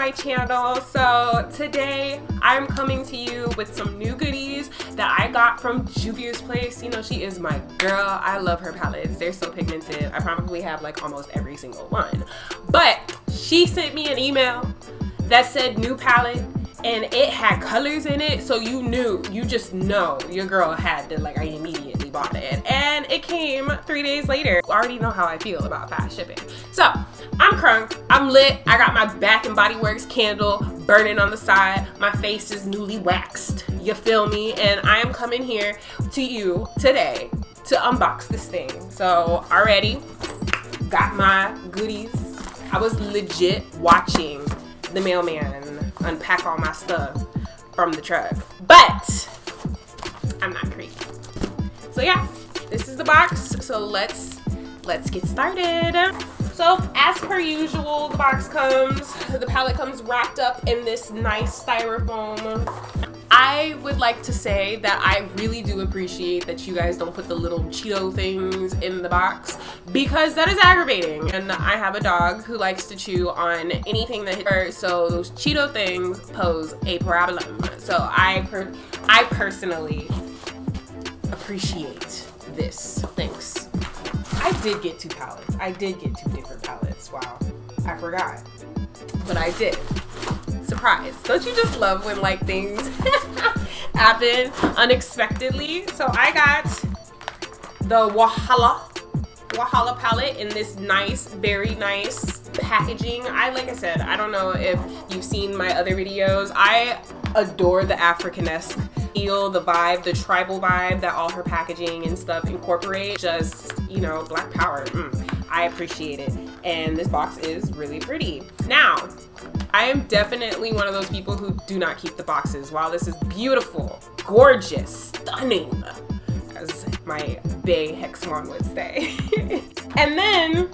my channel. So today I'm coming to you with some new goodies that I got from Juvia's place. You know, she is my girl. I love her palettes. They're so pigmented. I probably have like almost every single one. But she sent me an email that said new palette, and it had colors in it, so you just know your girl had to, like, I immediately bought it. And it came 3 days later. I already know how I feel about fast shipping. So I'm crunk, I'm lit, I got my Bath and Body Works candle burning on the side, my face is newly waxed, you feel me? And I am coming here to you today to unbox this thing. So already got my goodies. I was legit watching the mailman unpack all my stuff from the truck, but I'm not crazy. So yeah, this is the box. So let's get started. So as per usual, the palette comes wrapped up in this nice styrofoam. I would like to say that I really do appreciate that you guys don't put the little Cheeto things in the box, because that is aggravating. And I have a dog who likes to chew on anything that hits her, so those Cheeto things pose a problem. So I personally appreciate this. Thanks. I did get 2 palettes. I did get 2 different palettes. Wow, I forgot, but I did. Surprise. Don't you just love when like things happen unexpectedly? So I got the Wahala palette in this nice, very nice packaging. Like I said, I don't know if you've seen my other videos. I adore the African-esque feel, the vibe, the tribal vibe that all her packaging and stuff incorporate. Just, you know, Black power. I appreciate it. And this box is really pretty. Now, I am definitely one of those people who do not keep the boxes. While this is beautiful, gorgeous, stunning, as my bae Hexmon would say. And then,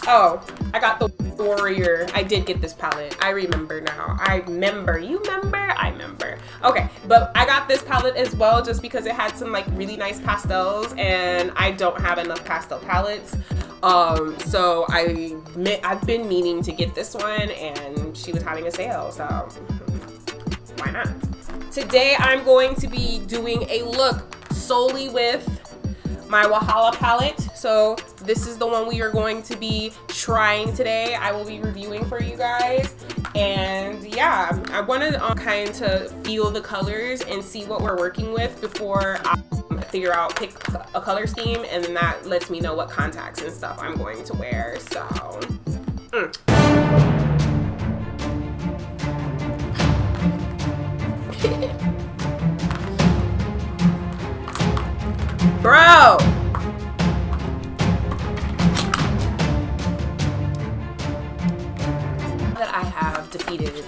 oh, I got the Warrior. I did get this palette. I remember now. I remember. You remember? I remember. Okay, but I got this palette as well just because it had some like really nice pastels, and I don't have enough pastel palettes. So I've been meaning to get this one, and she was having a sale, so why not? Today I'm going to be doing a look solely with my Wahala palette. So this is the one we are going to be trying today. I will be reviewing for you guys. And yeah, I wanted to kind of feel the colors and see what we're working with before I pick a color scheme, and then that lets me know what contacts and stuff I'm going to wear. So bro, that I have defeated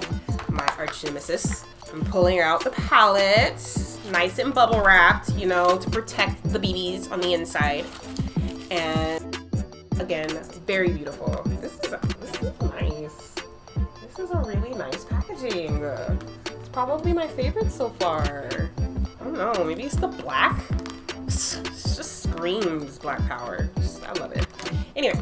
my arch nemesis, I'm pulling out the palette, nice and bubble wrapped, you know, to protect the BBs on the inside. And again, very beautiful. This is nice. This is a really nice packaging. It's probably my favorite so far. I don't know, maybe it's the black. It just screams Black power. I love it. Anyway,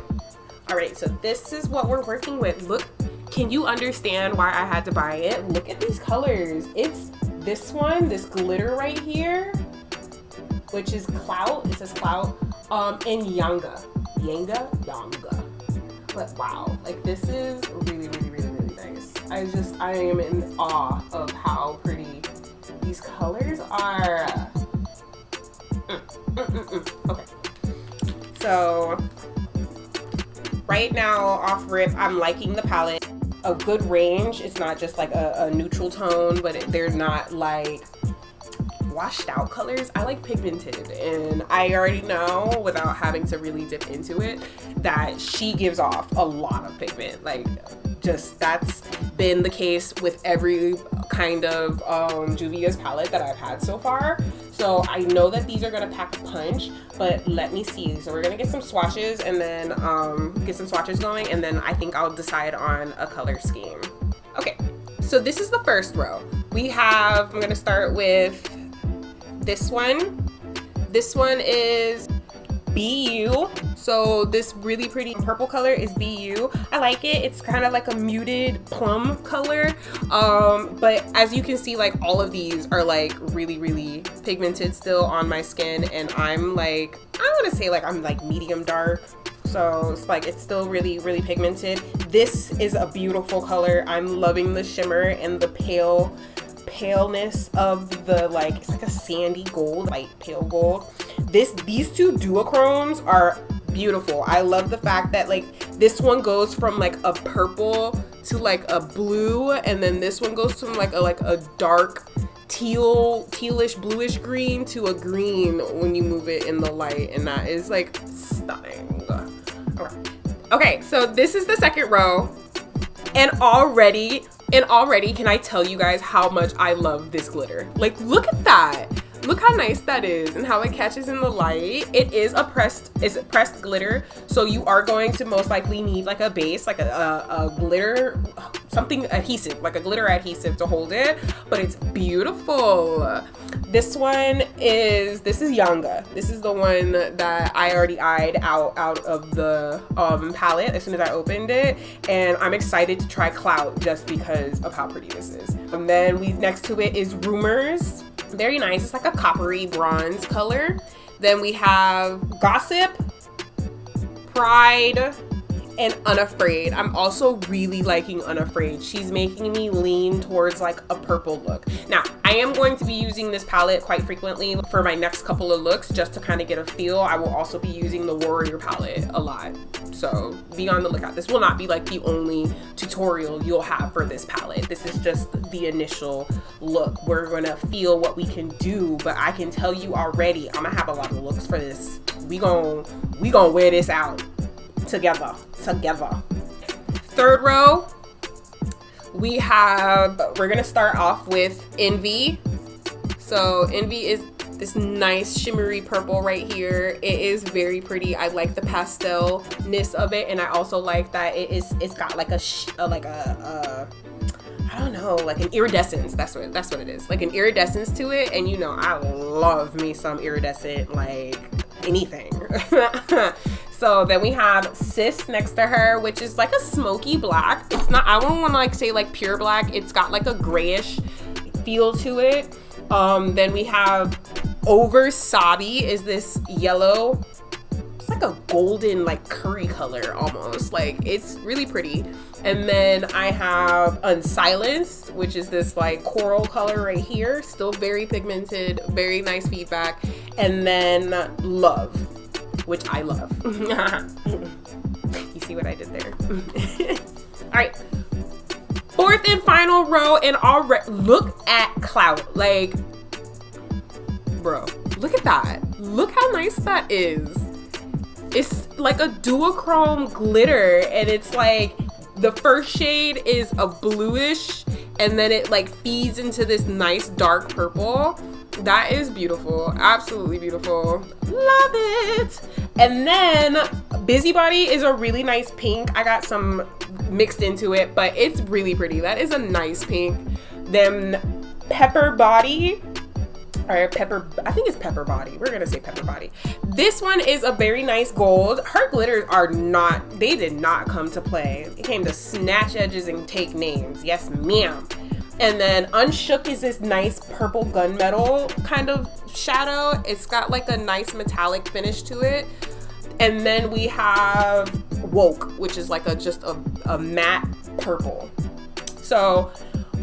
all right, so this is what we're working with. Look, can you understand why I had to buy it? Look at these colors. It's this one, this glitter right here, which is Clout. It says Clout, and Yanga. But wow, like this is really, really, really, really nice. I am in awe of how pretty these colors are. Okay, so right now off rip, I'm liking the palette. A good range. It's not just like a neutral tone, but they're not like washed out colors. I like pigmented, and I already know without having to really dip into it that she gives off a lot of pigment. Like, just that's been the case with every kind of Juvia's palette that I've had so far. So I know that these are gonna pack a punch, but let me see. So we're gonna get some swatches and then get some swatches going, and then I think I'll decide on a color scheme. Okay, so this is the first row. I'm gonna start with this one. This one is BU So this really pretty purple color is BU. I like it. It's kind of like a muted plum color. But as you can see, like all of these are like really pigmented still on my skin, and I'm like, I want to say like I'm like medium dark. So it's like, it's still really pigmented. This is a beautiful color. I'm loving the shimmer and the paleness of the, like, it's like a sandy gold, light pale gold. These two duochromes are beautiful. I love the fact that like this one goes from like a purple to like a blue, and then this one goes from like a dark tealish bluish green to a green when you move it in the light, and that is like stunning. Okay, so this is the second row, and already can I tell you guys how much I love this glitter? Like, look at that. Look how nice that is and how it catches in the light. It is pressed glitter, so you are going to most likely need like a base, like a glitter, something adhesive, like a glitter adhesive to hold it, but it's beautiful. This is Yanga. This is the one that I already eyed out of the palette as soon as I opened it, and I'm excited to try Clout just because of how pretty this is. And then next to it is Rumors. Very nice. It's like a coppery bronze color. Then we have Gossip, Pride, and Unafraid. I'm also really liking Unafraid. She's making me lean towards like a purple look. Now, I am going to be using this palette quite frequently for my next couple of looks just to kind of get a feel. I will also be using the Warrior palette a lot, so be on the lookout. This will not be like the only tutorial you'll have for this palette. This is just the initial look. We're gonna feel what we can do, but I can tell you already, I'm gonna have a lot of looks for this. We gonna wear this out together. Third row, we're gonna start off with Envy. So Envy is this nice shimmery purple right here. It is very pretty. I like the pastel-ness of it, and I also like that it's got like I don't know, like an iridescence. That's what it is. Like an iridescence to it, and you know I love me some iridescent, like anything. So then we have Sis next to her, which is like a smoky black. It's not, I don't want to like say like pure black. It's got like a grayish feel to it. Then we have Over Sabi is this yellow. It's like a golden like curry color almost. Like it's really pretty. And then I have Unsilenced, which is this like coral color right here. Still very pigmented, very nice feedback. And then Love, which I love. You see what I did there? All right, fourth and final row, and already look at Clout. Like, bro, look at that. Look how nice that is. It's like a duochrome glitter, and it's like the first shade is a bluish, and then it like feeds into this nice dark purple. That is beautiful. Absolutely beautiful. Love it. And then Busybody is a really nice pink. I got some mixed into it, but it's really pretty. That is a nice pink. Then Pepper Body, or I think it's Pepper Body. We're gonna say Pepper Body. This one is a very nice gold. Her glitters they did not come to play. It came to snatch edges and take names. Yes, ma'am. And then Unshook is this nice purple gunmetal kind of shadow. It's got like a nice metallic finish to it. And then we have Woke, which is like just a matte purple. So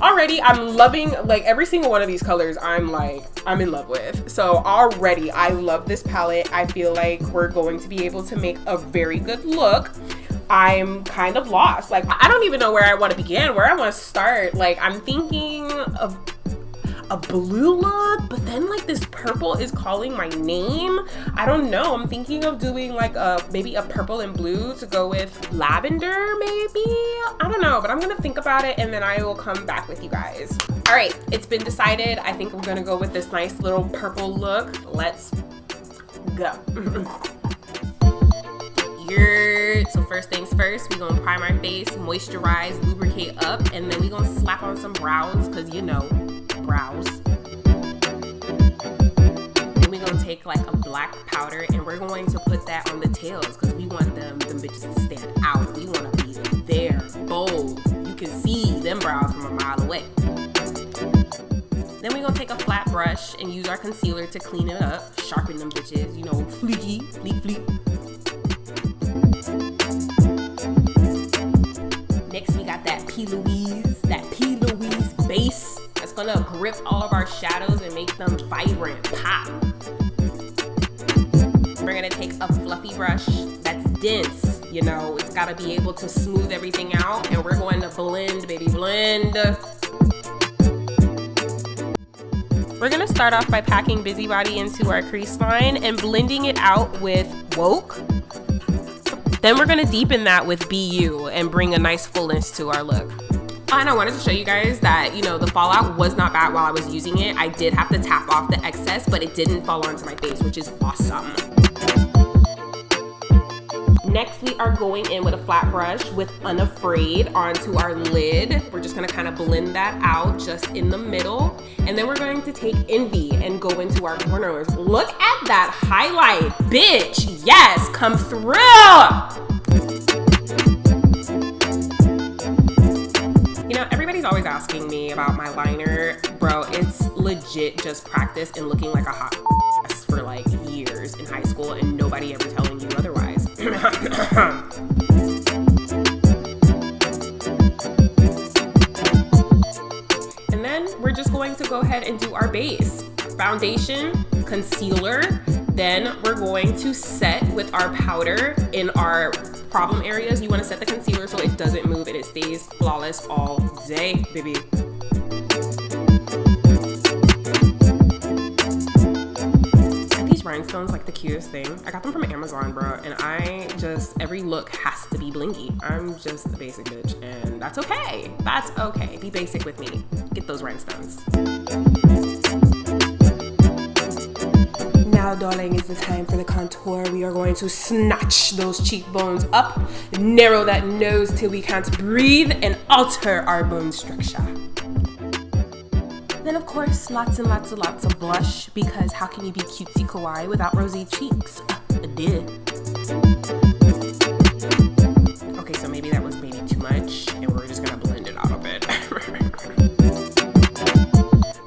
already I'm loving like every single one of these colors. I'm in love with. So already I love this palette. I feel like we're going to be able to make a very good look. I'm kind of lost. Like, I don't even know where I want to begin, where I want to start. Like, I'm thinking of a blue look, but then like this purple is calling my name. I don't know. I'm thinking of doing like maybe a purple and blue to go with lavender, maybe. I don't know, but I'm gonna think about it and then I will come back with you guys. All right, it's been decided. I think we're gonna go with this nice little purple look. Let's go. So first things first, we're gonna prime our face, moisturize, lubricate up, and then we're gonna slap on some brows, because you know, brows. Then we're gonna take take like a black powder and we're going to put that on the tails because we want them bitches to stand out. We want to be there, bold. You can see them brows from a mile away. Then we're gonna take a flat brush and use our concealer to clean it up, sharpen them bitches, you know, fleeky, fleek. Next, we got that P. Louise base that's gonna grip all of our shadows and make them vibrant, pop. We're gonna take a fluffy brush that's dense, you know, it's gotta be able to smooth everything out, and we're going to blend, baby, blend. We're gonna start off by packing Busybody into our crease line and blending it out with Woke. Then we're gonna deepen that with BU and bring a nice fullness to our look. And I wanted to show you guys that, you know, the fallout was not bad while I was using it. I did have to tap off the excess, but it didn't fall onto my face, which is awesome. Next, we are going in with a flat brush with Unafraid onto our lid. We're just gonna kind of blend that out just in the middle. And then we're going to take Envy and go into our corners. Look at that highlight, bitch. Yes, come through. You know, everybody's always asking me about my liner. Bro, it's legit just practice and looking like a hot ass for like years in high school and nobody ever telling you otherwise. And then we're just going to go ahead and do our base. Foundation, concealer, then we're going to set with our powder in our problem areas. You want to set the concealer so it doesn't move and it stays flawless all day, baby. Rhinestones like the cutest thing. I got them from Amazon, bro, and every look has to be blingy. I'm just a basic bitch, and that's okay. That's okay. Be basic with me. Get those rhinestones. Now, darling, is the time for the contour. We are going to snatch those cheekbones up, narrow that nose till we can't breathe, and alter our bone structure. Then, of course, lots and lots of blush, because how can you be cutesy kawaii without rosy cheeks? Okay, so maybe that was too much, and we're just gonna blend it out a bit.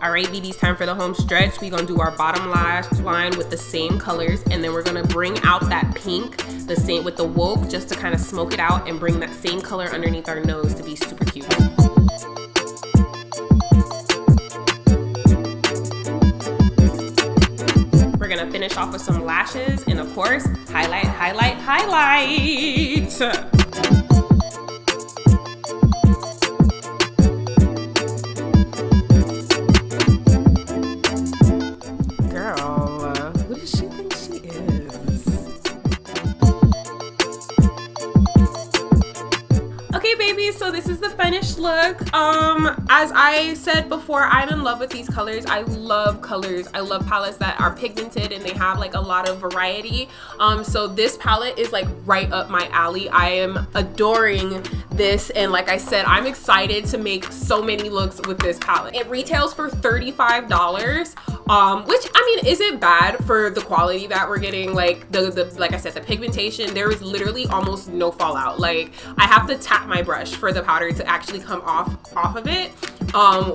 All right, BB's time for the home stretch. We're gonna do our bottom lash line with the same colors, and then we're gonna bring out that pink, the same with the Woke, just to kind of smoke it out and bring that same color underneath our nose to be super cute. We're gonna finish off with some lashes and of course, highlight. Girl, who does she think she is? Okay, baby, so this is the finished look. As I said before, I'm in love with these colors. I love colors. I love palettes that are pigmented and they have like a lot of variety. So this palette is like right up my alley. I am adoring this, and like I said, I'm excited to make so many looks with this palette. It retails for $35, which I mean isn't bad for the quality that we're getting. Like like I said, the pigmentation, there is literally almost no fallout. Like I have to tap my brush for the powder to actually come off of it,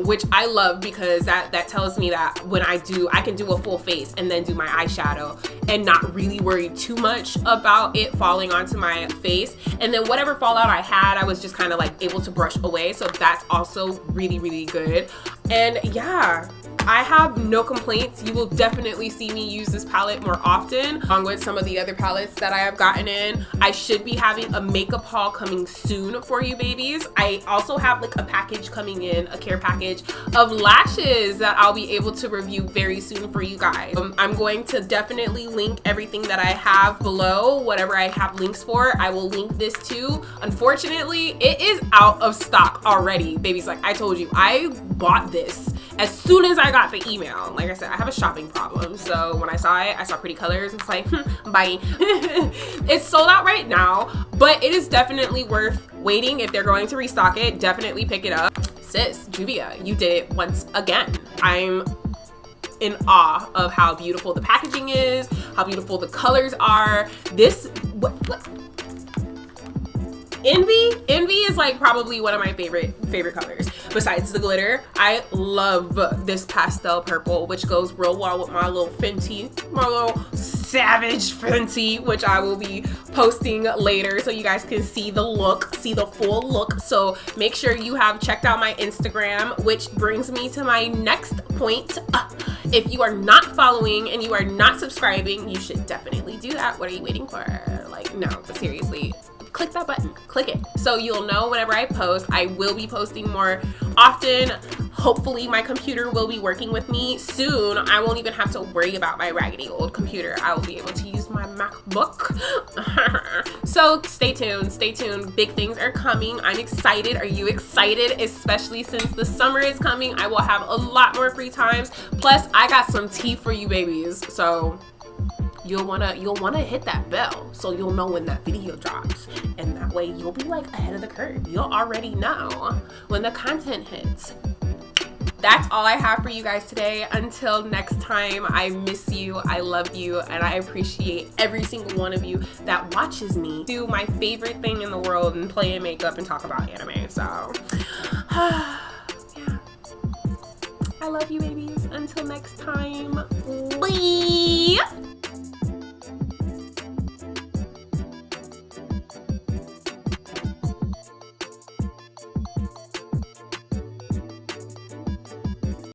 which I love, because that tells me that when I can do a full face and then do my eyeshadow and not really worry too much about it falling onto my face. And then whatever fallout I had, I was just kind of like able to brush away. So that's also really, really good. And yeah, I have no complaints. You will definitely see me use this palette more often, along with some of the other palettes that I have gotten in. I should be having a makeup haul coming soon for you babies. I also have like a package coming in, a care package of lashes that I'll be able to review very soon for you guys. I'm going to definitely link everything that I have below. Whatever I have links for, I will link this too. Unfortunately, it is out of stock already, babies. Like I told you, I bought this as soon as I got the email. Like I said, I have a shopping problem. So when I saw it, I saw pretty colors. It's like, bye. It's sold out right now, but it is definitely worth waiting. If they're going to restock it, definitely pick it up. Sis, Juvia, you did it once again. I'm in awe of how beautiful the packaging is, how beautiful the colors are. This, what? Envy is like probably one of my favorite colors besides the glitter. I love this pastel purple, which goes real well with my little Fenty, my little Savage Fenty, which I will be posting later so you guys can see the look, see the full look. So make sure you have checked out my Instagram, which brings me to my next point. If you are not following and you are not subscribing, you should definitely do that. What are you waiting for? Like, no, but seriously, click that button, click it, so you'll know whenever I post. I will be posting more often. Hopefully my computer will be working with me soon. I won't even have to worry about my raggedy old computer. I will be able to use my MacBook. So stay tuned. Big things are coming. I'm excited. Are you excited? Especially since the summer is coming. I will have a lot more free times. Plus I got some tea for you babies. So you'll wanna hit that bell so you'll know when that video drops, and that way you'll be like ahead of the curve. You'll already know when the content hits. That's all I have for you guys today. Until next time, I miss you, I love you, and I appreciate every single one of you that watches me do my favorite thing in the world and play in makeup and talk about anime. So yeah, I love you babies. Until next time, bye.